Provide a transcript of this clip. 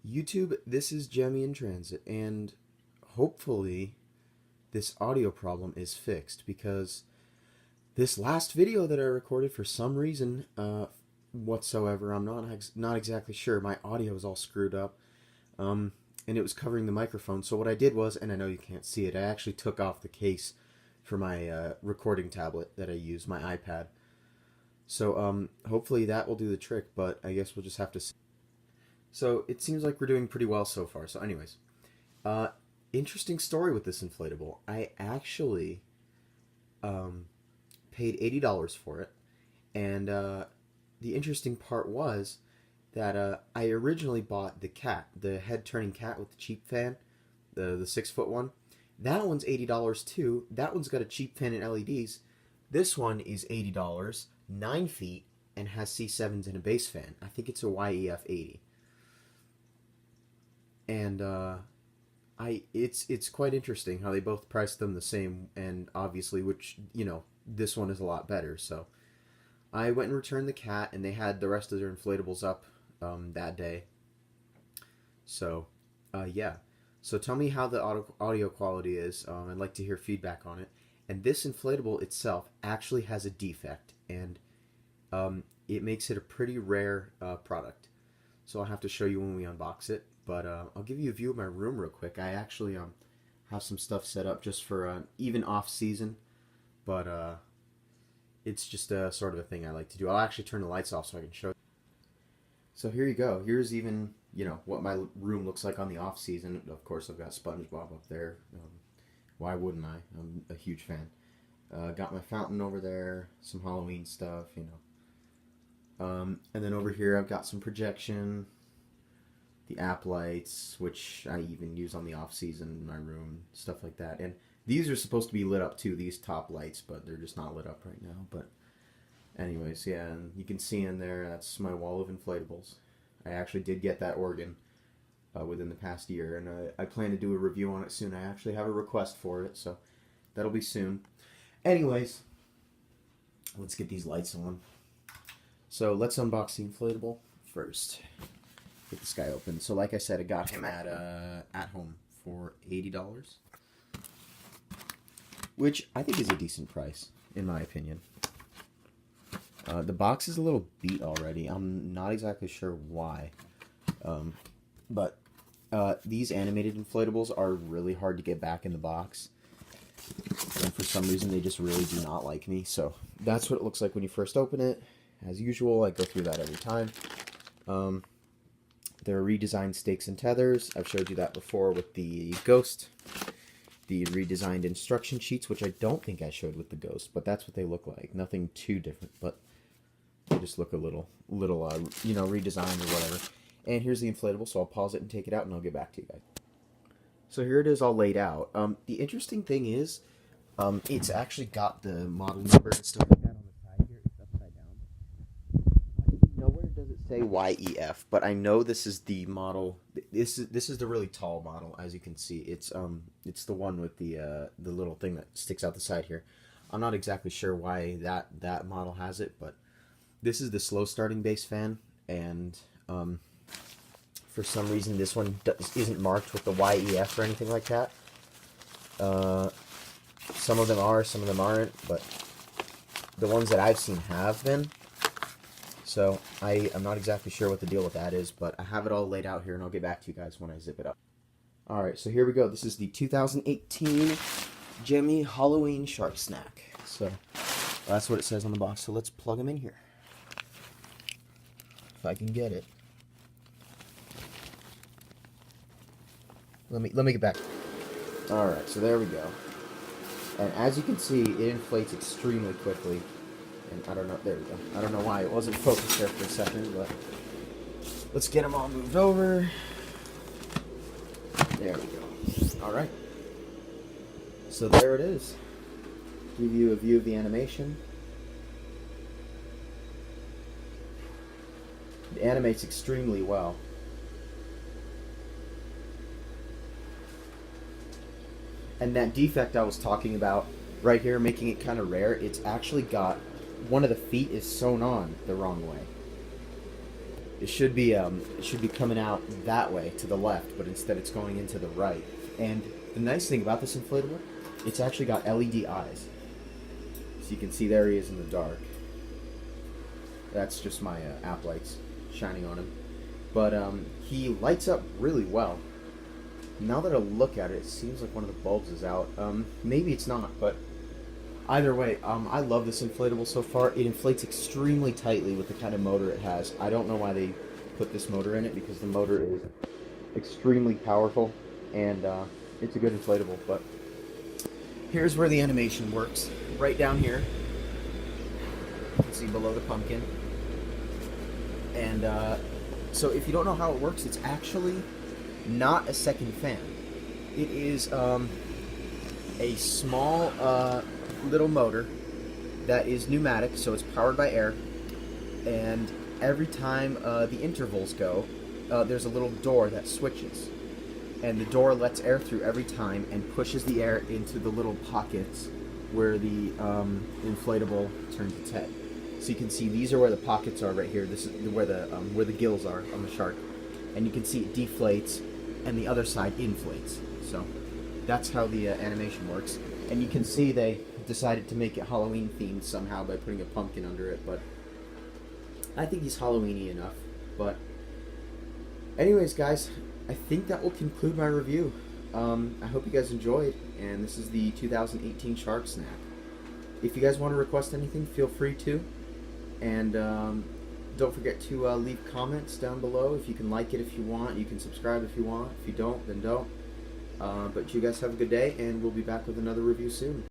YouTube, this is Gemmy in transit, and hopefully this audio problem is fixed because this last video that I recorded, for some reason whatsoever, I'm not exactly sure, my audio was all screwed up, and it was covering the microphone. So what I did was, and I know you can't see it, I actually took off the case for my recording tablet that I use, my iPad. So hopefully that will do the trick, but I guess we'll just have to see. So it seems like we're doing pretty well so far. So anyways, interesting story with this inflatable. I actually paid $80 for it, and the interesting part was that I originally bought the cat, the head-turning cat with the cheap fan, the 6-foot one. That one's $80 too. That one's got a cheap fan and LEDs. This one is $80, 9 feet, and has C7s and a bass fan. I think it's a YEF 80. And it's quite interesting how they both priced them the same, and obviously, which, you know, this one is a lot better. So I went and returned the cat, and they had the rest of their inflatables up that day. So yeah, so tell me how the audio quality is. I'd like to hear feedback on it. And this inflatable itself actually has a defect, and it makes it a pretty rare product. So I'll have to show you when we unbox it. But I'll give you a view of my room real quick. I actually have some stuff set up just for even off season, but it's just a sort of a thing I like to do. I'll actually turn the lights off so I can show you. So here you go. Here's even, you know, what my room looks like on the off season. Of course, I've got SpongeBob up there. Why wouldn't I? I'm a huge fan. Got my fountain over there, some Halloween stuff, you know. And then over here I've got some projection, the app lights, which I even use on the off season in my room, stuff like that. And these are supposed to be lit up too, these top lights, but they're just not lit up right now. But anyways, yeah, and you can see in there, that's my wall of inflatables. I actually did get that organ within the past year, and I plan to do a review on it soon. I actually have a request for it, so that'll be soon. Anyways, let's get these lights on. So let's unbox the inflatable first. Get this guy open. So like I said, I got him at home for $80, which I think is a decent price, in my opinion. The box is a little beat already. I'm not exactly sure why. But these animated inflatables are really hard to get back in the box. And for some reason, they just really do not like me. So that's what it looks like when you first open it. As usual, I go through that every time. There are redesigned stakes and tethers. I've showed you that before with the Ghost. The redesigned instruction sheets, which I don't think I showed with the Ghost, but that's what they look like. Nothing too different, but they just look a little you know, redesigned or whatever. And here's the inflatable, so I'll pause it and take it out, and I'll get back to you guys. So here it is all laid out. The interesting thing is, it's actually got the model number and stuff like that on the side here. It's upside down. Nowhere does it say YEF, but I know this is the model. This is the really tall model, as you can see. It's the one with the little thing that sticks out the side here. I'm not exactly sure why that model has it, but this is the slow starting bass fan, and for some reason this one isn't marked with the YEF or anything like that. Some of them are, some of them aren't, but the ones that I've seen have been. So I'm not exactly sure what the deal with that is, but I have it all laid out here, and I'll get back to you guys when I zip it up. Alright, so here we go. This is the 2018 Gemmy Halloween Shark Snack. So that's what it says on the box. So let's plug them in here, if I can get it. Let me get back. Alright, so there we go. And as you can see, it inflates extremely quickly. And I don't know, there we go. I don't know why it wasn't focused there for a second, but let's get them all moved over. There we go. Alright. So there it is. Give you a view of the animation. It animates extremely well. And that defect I was talking about right here, making it kind of rare, it's actually got one of the feet is sewn on the wrong way. It should be coming out that way to the left, but instead it's going into the right. And the nice thing about this inflatable, it's actually got LED eyes. So you can see there he is in the dark. That's just my app lights shining on him. But he lights up really well. Now that I look at it, it seems like one of the bulbs is out. Maybe it's not, but either way, I love this inflatable so far. It inflates extremely tightly with the kind of motor it has. I don't know why they put this motor in it, because the motor is extremely powerful, and it's a good inflatable. But here's where the animation works. Right down here, you can see below the pumpkin. And so if you don't know how it works, it's actually not a second fan. It is a small little motor that is pneumatic, so it's powered by air, and every time the intervals go, there's a little door that switches, and the door lets air through every time and pushes the air into the little pockets where the inflatable turns its head. So you can see these are where the pockets are right here. This is where the gills are on the shark, and you can see it deflates and the other side inflates. So that's how the animation works. And you can see they decided to make it Halloween themed somehow by putting a pumpkin under it, but I think he's Halloweeny enough. But anyways, guys, I think that will conclude my review. I hope you guys enjoyed, and this is the 2018 Shark Snack. If you guys want to request anything, feel free to, and don't forget to leave comments down below. If you can like it if you want, you can subscribe if you want. If you don't, then don't. But you guys have a good day, and we'll be back with another review soon.